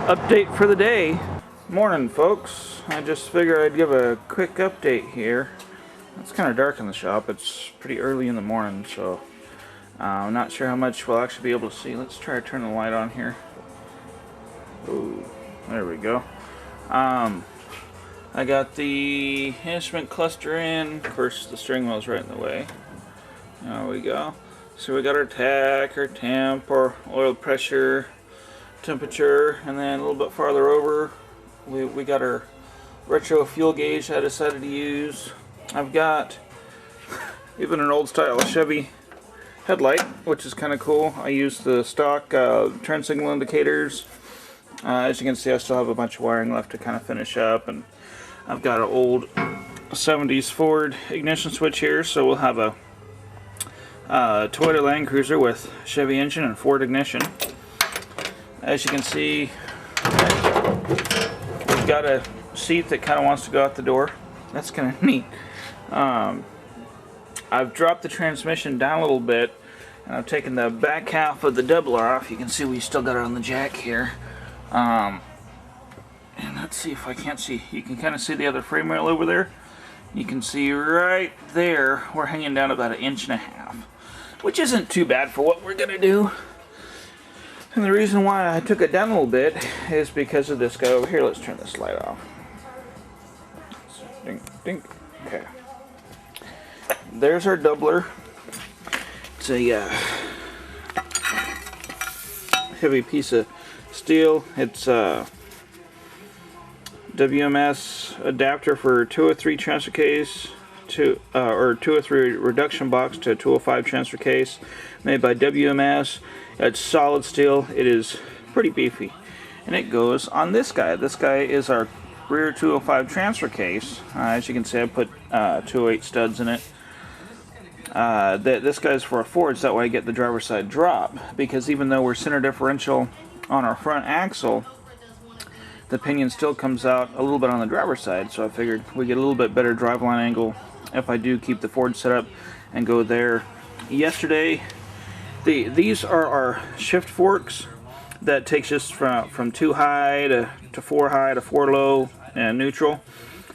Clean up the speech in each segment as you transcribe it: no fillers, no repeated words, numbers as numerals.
update for the day. Morning, folks. I just figured I'd give a quick update here. It's kind of dark in the shop. It's pretty early in the morning, so I'm not sure how much we'll actually be able to see. Let's try to turn the light on here. Ooh, there we go. I got the instrument cluster in. Of course, the string wheel's right in the way. There we go. So we got our tach, our temp, our oil pressure, temperature, and then a little bit farther over we got our retro fuel gauge I decided to use. I've got even an old style Chevy headlight, which is kind of cool. I use the stock turn signal indicators. As you can see, I still have a bunch of wiring left to kind of finish up, and I've got an old 70s Ford ignition switch here, so we'll have a Toyota Land Cruiser with Chevy engine and Ford ignition. As you can see, we've got a seat that kind of wants to go out the door. That's kind of neat. I've dropped the transmission down a little bit, and I've taken the back half of the doubler off. You can see we still got it on the jack here. And let's see if I can't see. You can kind of see the other frame rail over there. You can see right there we're hanging down about 1.5 inches, which isn't too bad for what we're gonna do. And the reason why I took it down a little bit is because of this guy over here. Let's turn this light off. Ding, ding. Okay. There's our doubler. It's a heavy piece of steel. It's a WMS adapter for 203 transfer case or 203 reduction box to 205 transfer case, made by WMS. It's solid steel. It is pretty beefy, and it goes on this guy. This guy is our rear 205 transfer case. As you can see, I put 208 studs in it. This guy's for a Ford, so that way I get the driver's side drop, because even though we're center differential on our front axle, the pinion still comes out a little bit on the driver's side, so I figured we get a little bit better driveline angle if I do keep the Ford set up and go there. Yesterday, these are our shift forks that takes us from 2 high to 4 high to 4 low and neutral.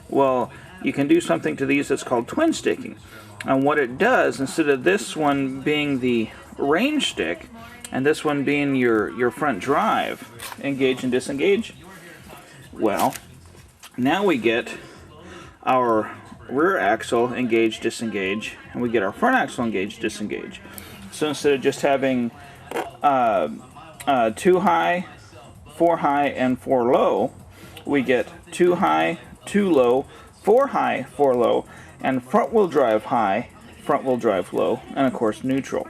Well, you can do something to these that's called twin sticking. And what it does, instead of this one being the range stick and this one being your front drive, engage and disengage, well, now we get our rear axle engage, disengage, and we get our front axle engage, disengage. So instead of just having 2 high, 4 high, and 4 low, we get 2 high, 2 low, 4 high, 4 low, and front wheel drive high, front wheel drive low, and of course neutral.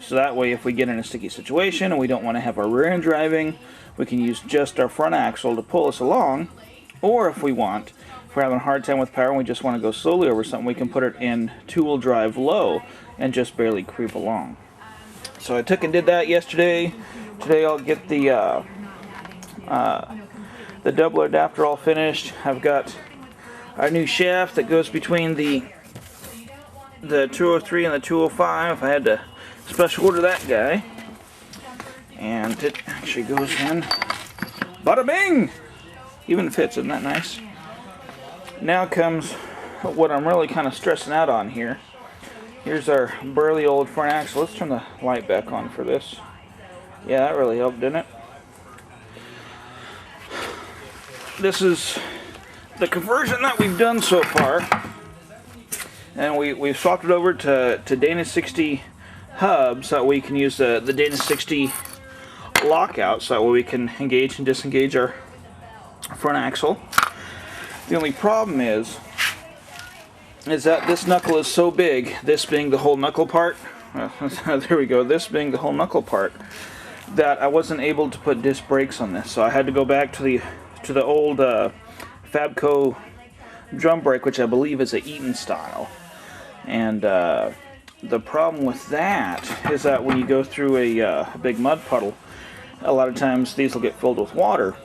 So that way, if we get in a sticky situation and we don't want to have our rear end driving, we can use just our front axle to pull us along. Or if we're having a hard time with power and we just want to go slowly over something, we can put it in 2-wheel drive low and just barely creep along. So I took and did that yesterday. Today I'll get the doubler adapter all finished. I've got our new shaft that goes between the 203 and the 205. I had to special order that guy, and it actually goes in. Bada bing! Even fits, isn't that nice? Now comes what I'm really kind of stressing out on here. Here's our burly old front axle. Let's turn the light back on for this. Yeah, that really helped, didn't it? This is the conversion that we've done so far, and we've swapped it over to Dana 60 hub, so that we can use the Dana 60 lockout, so that way we can engage and disengage our front axle. The only problem is that this knuckle is so big, this being the whole knuckle part, there we go, this being the whole knuckle part, that I wasn't able to put disc brakes on this, so I had to go back to the old Fabco drum brake, which I believe is a Eaton style. And the problem with that is that when you go through a big mud puddle, a lot of times these will get filled with water,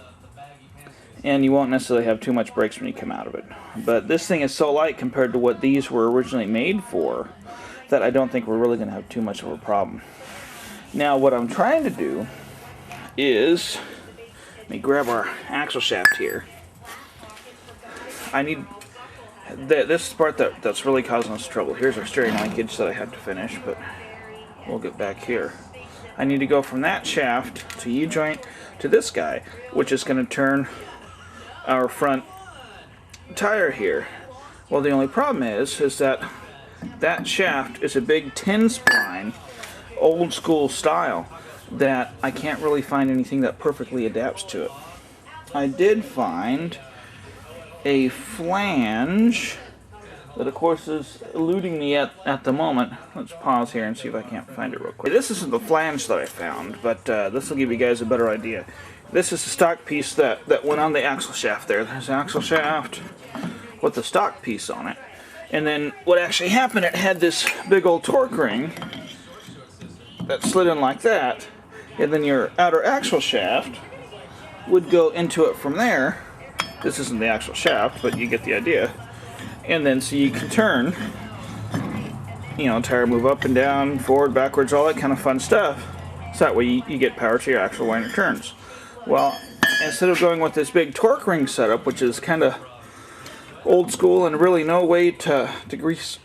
and you won't necessarily have too much brakes when you come out of it. But this thing is so light compared to what these were originally made for that I don't think we're really going to have too much of a problem. Now what I'm trying to do is Let me grab our axle shaft here. I need... This is the part that's really causing us trouble. Here's our steering linkage that I have to finish, but we'll get back here. I need to go from that shaft to U-joint to this guy, which is going to turn our front tire here. Well, the only problem is that that shaft is a big 10 spline, old school style, that I can't really find anything that perfectly adapts to it. I did find a flange that, of course, is eluding me at the moment. Let's pause here and see if I can't find it real quick. This isn't the flange that I found, but this will give you guys a better idea. This is the stock piece that went on the axle shaft there. There's the axle shaft with the stock piece on it. And then what actually happened, it had this big old torque ring that slid in like that, and then your outer axle shaft would go into it from there. This isn't the actual shaft, but you get the idea. And then so you can turn, you know, tire move up and down, forward, backwards, all that kind of fun stuff. So that way you get power to your axle when it turns. Well, instead of going with this big torque ring setup, which is kind of old school and really no way to grease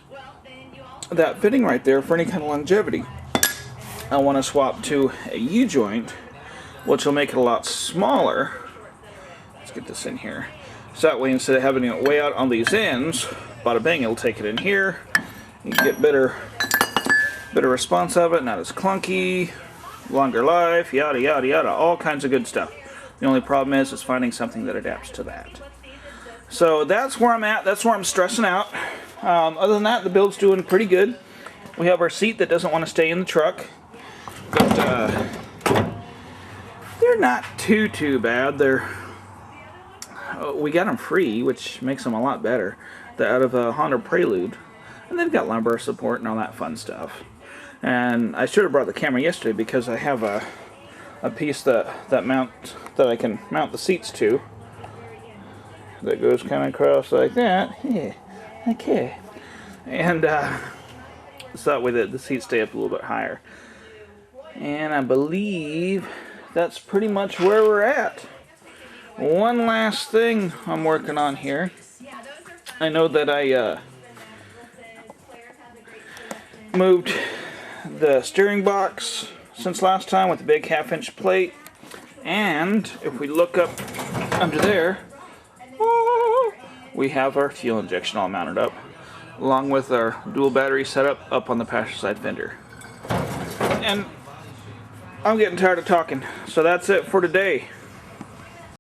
that fitting right there for any kind of longevity, I want to swap to a U-joint, which will make it a lot smaller. Let's get this in here. So that way, instead of having it way out on these ends, bada bang, it'll take it in here. You get better response of it, not as clunky, longer life, yada yada yada, all kinds of good stuff. The only problem is finding something that adapts to that. So that's where I'm at. That's where I'm stressing out. Other than that, the build's doing pretty good. We have our seat that doesn't want to stay in the truck, but they're not too bad. We got them free, which makes them a lot better. They're out of a Honda Prelude, and they've got lumbar support and all that fun stuff. And I should have brought the camera yesterday because I have a piece that I can mount the seats to. That goes kind of across like that. Yeah, okay. And so that way the seats stay up a little bit higher. And I believe that's pretty much where we're at. One last thing I'm working on here. I know that I moved the steering box since last time with the big 1/2-inch plate. And if we look up under there, we have our fuel injection all mounted up, along with our dual battery setup up on the passenger side fender. And I'm getting tired of talking, so that's it for today.